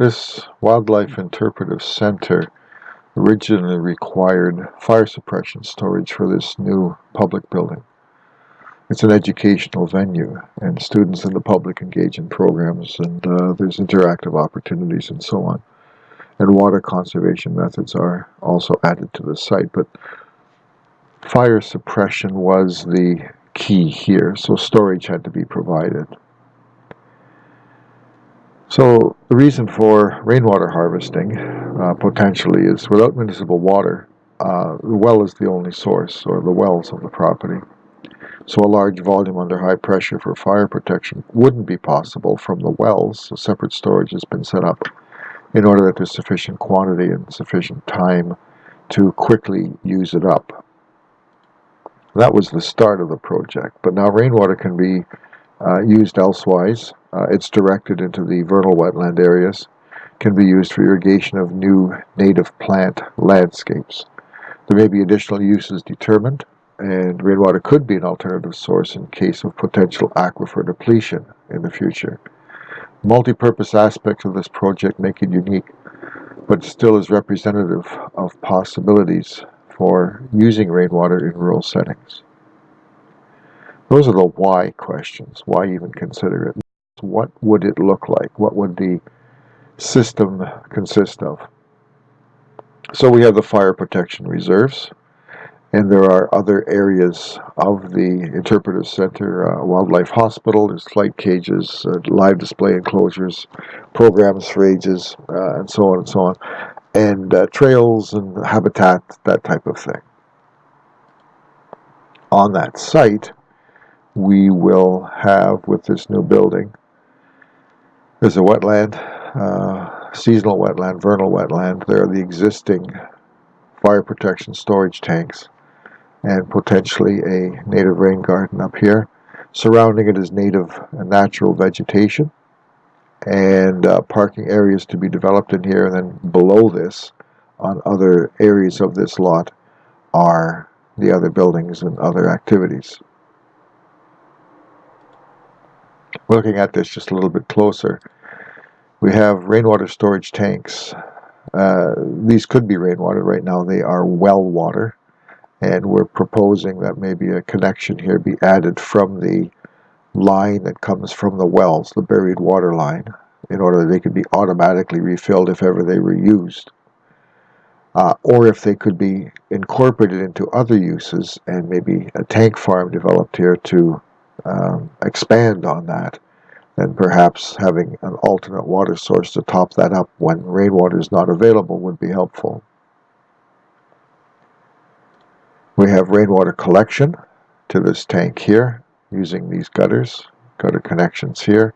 This Wildlife Interpretive Center originally required fire suppression storage for this new public building. It's an educational venue, and students and the public engage in programs, and there's interactive opportunities and so on. And water conservation methods are also added to the site, but fire suppression was the key here, so storage had to be provided. So the reason for rainwater harvesting potentially is without municipal water, the well is the only source, or the wells of the property. So a large volume under high pressure for fire protection wouldn't be possible from the wells. So separate storage has been set up in order that there's sufficient quantity and sufficient time to quickly use it up. That was the start of the project, but now rainwater can be used elsewise. It's directed into the vernal wetland areas, can be used for irrigation of new native plant landscapes. There may be additional uses determined, and rainwater could be an alternative source in case of potential aquifer depletion in the future. Multi-purpose aspects of this project make it unique, but still is representative of possibilities for using rainwater in rural settings. Those are the why questions. Why even consider it? What would it look like? What would the system consist of? So we have the fire protection reserves, and there are other areas of the Interpretive Center, Wildlife Hospital, there's flight cages, live display enclosures, programs for ages, and so on and so on, and trails and habitat, that type of thing. On that site, we will have, with this new building, there's a wetland, seasonal wetland, vernal wetland. There are the existing fire protection storage tanks and potentially a native rain garden up here. Surrounding it is native and natural vegetation and parking areas to be developed in here, and then below this, on other areas of this lot, are the other buildings and other activities. Looking at this just a little bit closer, we have rainwater storage tanks. These could be rainwater. Right now they are well water, and we're proposing that maybe a connection here be added from the line that comes from the wells, the buried water line, in order that they could be automatically refilled if ever they were used. Or if they could be incorporated into other uses, and maybe a tank farm developed here to expand on that, then perhaps having an alternate water source to top that up when rainwater is not available would be helpful. We have rainwater collection to this tank here using these gutter connections here.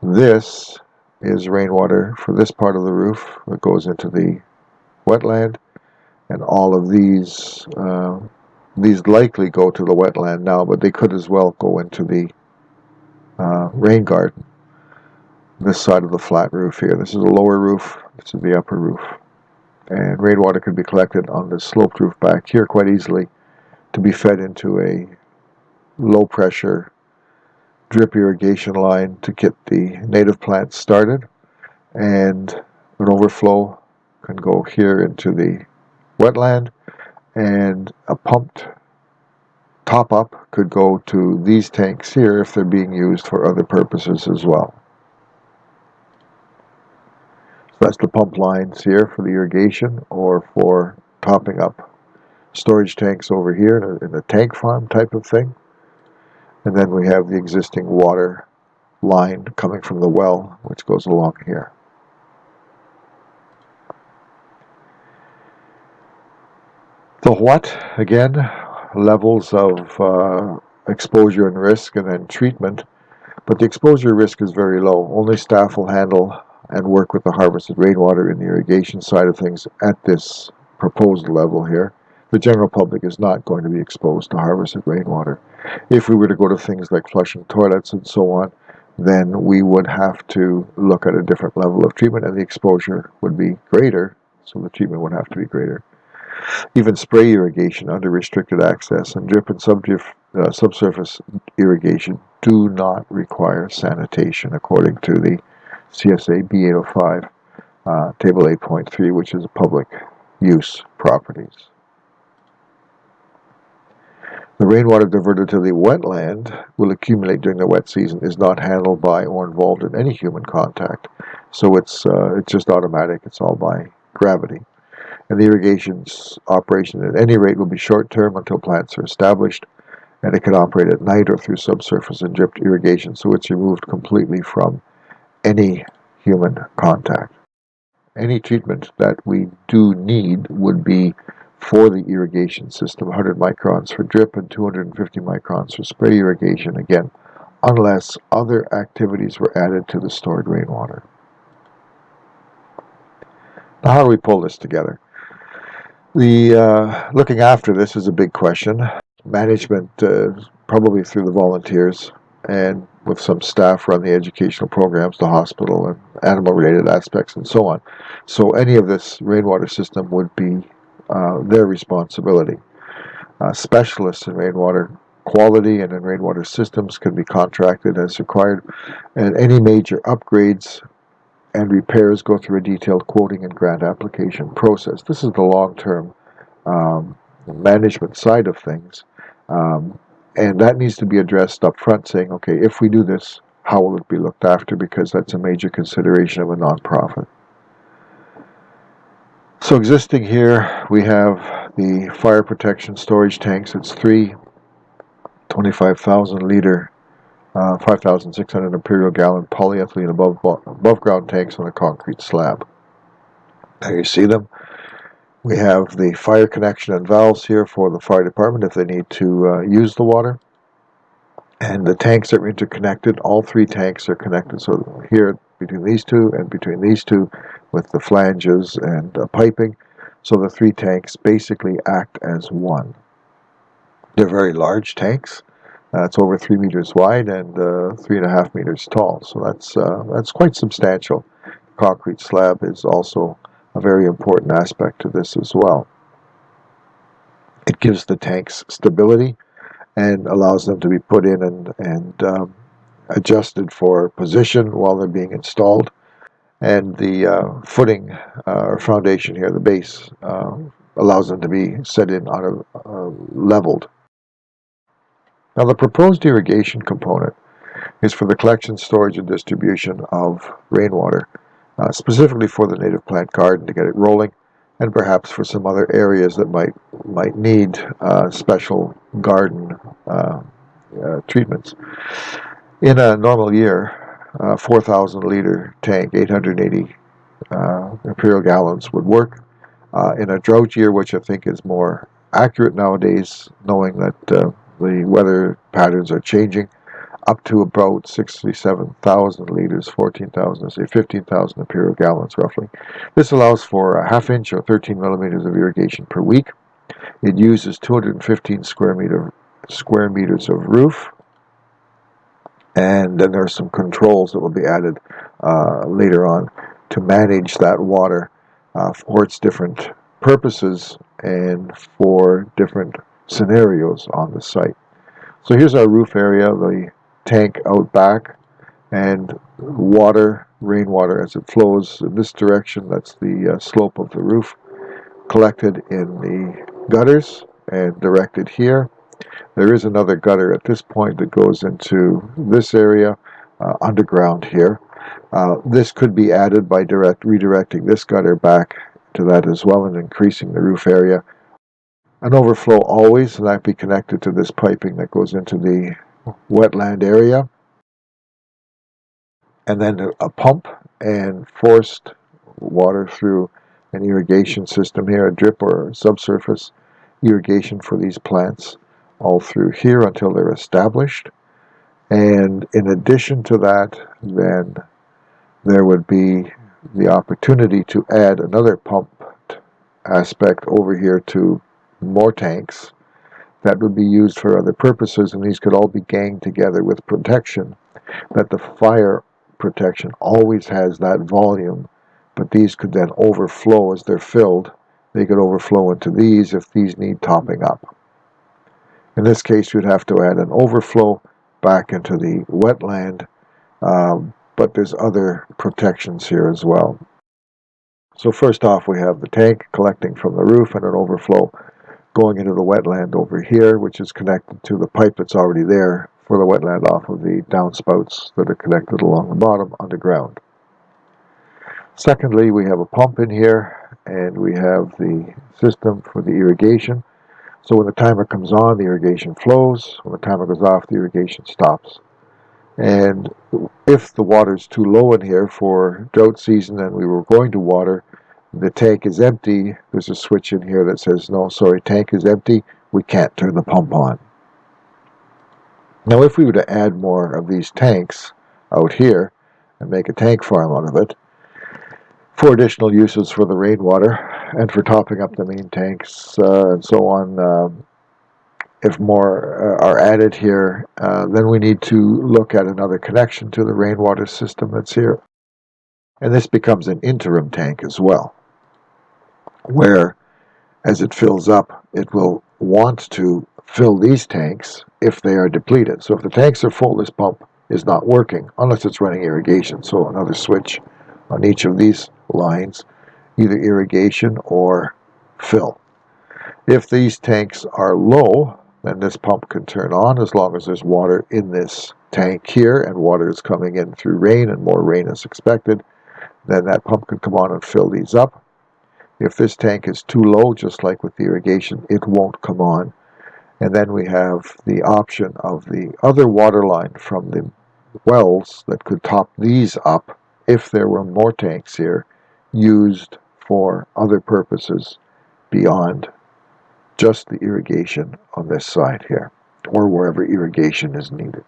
This is rainwater for this part of the roof that goes into the wetland, and all of these likely go to the wetland now, but they could as well go into the rain garden. This side of the flat roof here. This is a lower roof, this is the upper roof. And rainwater can be collected on the sloped roof back here quite easily to be fed into a low pressure drip irrigation line to get the native plants started, and an overflow can go here into the wetland, and a pumped top up could go to these tanks here if they're being used for other purposes as well. So that's the pump lines here for the irrigation or for topping up storage tanks over here in a tank farm type of thing. And then we have the existing water line coming from the well, which goes along here. The what, again, levels of exposure and risk, and then treatment. But the exposure risk is very low. Only staff will handle and work with the harvested rainwater in the irrigation side of things at this proposed level here. The general public is not going to be exposed to harvested rainwater. If we were to go to things like flushing toilets and so on, then we would have to look at a different level of treatment, and the exposure would be greater, so the treatment would have to be greater. Even spray irrigation under restricted access and drip and subsurface irrigation do not require sanitation according to the CSA B805. Table 8.3, which is public use properties. The rainwater diverted to the wetland will accumulate during the wet season, is not handled by or involved in any human contact. So it's just automatic. It's all by gravity. And the irrigation's operation at any rate will be short-term until plants are established, and it can operate at night or through subsurface and drip irrigation. So it's removed completely from any human contact. Any treatment that we do need would be for the irrigation system, 100 microns for drip and 250 microns for spray irrigation, again, unless other activities were added to the stored rainwater. Now, how do we pull this together? The looking after this is a big question. Management, probably through the volunteers, and with some staff run the educational programs, the hospital, and animal-related aspects, and so on. So any of this rainwater system would be their responsibility. Specialists in rainwater quality and in rainwater systems can be contracted as required, and any major upgrades and repairs go through a detailed quoting and grant application process. This is the long-term management side of things, and that needs to be addressed up front, saying, okay, if we do this, how will it be looked after, because that's a major consideration of a nonprofit. So existing here, we have the fire protection storage tanks. It's 3 25,000 liter, 5,600 imperial gallon polyethylene above ground tanks on a concrete slab. There you see them. We have the fire connection and valves here for the fire department if they need to use the water. And the tanks are interconnected. All 3 tanks are connected. So here between these 2 and between these 2 with the flanges and piping. So the 3 tanks basically act as one. They're very large tanks. It's over 3 meters wide and 3.5 meters tall. So that's quite substantial. Concrete slab is also a very important aspect to this as well. It gives the tanks stability and allows them to be put in and adjusted for position while they're being installed. And the footing or foundation here, the base, allows them to be set in on a leveled. Now the proposed irrigation component is for the collection, storage, and distribution of rainwater, specifically for the native plant garden to get it rolling, and perhaps for some other areas that might need special garden treatments. In a normal year, 4,000 liter tank, 880 imperial gallons would work. In a drought year, which I think is more accurate nowadays, knowing that the weather patterns are changing, up to about 67,000 liters, 14,000, say 15,000 imperial gallons roughly. This allows for a half inch or 13 millimeters of irrigation per week. It uses 215 square meters of roof, and then there are some controls that will be added later on to manage that water for its different purposes and for different scenarios on the site. So here's our roof area, the tank out back, and rainwater as it flows in this direction. That's the slope of the roof, collected in the gutters and directed here. There is another gutter at this point that goes into this area underground here. This could be added by redirecting this gutter back to that as well and increasing the roof area. An overflow always, and that be connected to this piping that goes into the wetland area. And then a pump and forced water through an irrigation system here, a drip or subsurface irrigation for these plants all through here until they're established. And in addition to that, then there would be the opportunity to add another pump aspect over here to more tanks that would be used for other purposes, and these could all be ganged together with protection, that the fire protection always has that volume, but these could then overflow as they're filled. They could overflow into these if these need topping up. In this case, you'd have to add an overflow back into the wetland, but there's other protections here as well. So first off, we have the tank collecting from the roof and an overflow going into the wetland over here, which is connected to the pipe that's already there for the wetland off of the downspouts that are connected along the bottom underground. Secondly, we have a pump in here, and we have the system for the irrigation. So when the timer comes on, the irrigation flows. When the timer goes off, the irrigation stops. And if the water's too low in here for drought season and we were going to water, the tank is empty, there's a switch in here that says, no, sorry, tank is empty, we can't turn the pump on. Now, if we were to add more of these tanks out here and make a tank farm out of it, for additional uses for the rainwater and for topping up the main tanks and so on, if more are added here, then we need to look at another connection to the rainwater system that's here. And this becomes an interim tank as well, where as it fills up, it will want to fill these tanks if they are depleted. So if the tanks are full, this pump is not working unless it's running irrigation. So another switch on each of these lines, either irrigation or fill. If these tanks are low, then this pump can turn on as long as there's water in this tank here and water is coming in through rain and more rain is expected, then that pump can come on and fill these up. If this tank is too low, just like with the irrigation, it won't come on. And then we have the option of the other water line from the wells that could top these up if there were more tanks here used for other purposes beyond just the irrigation on this side here, or wherever irrigation is needed.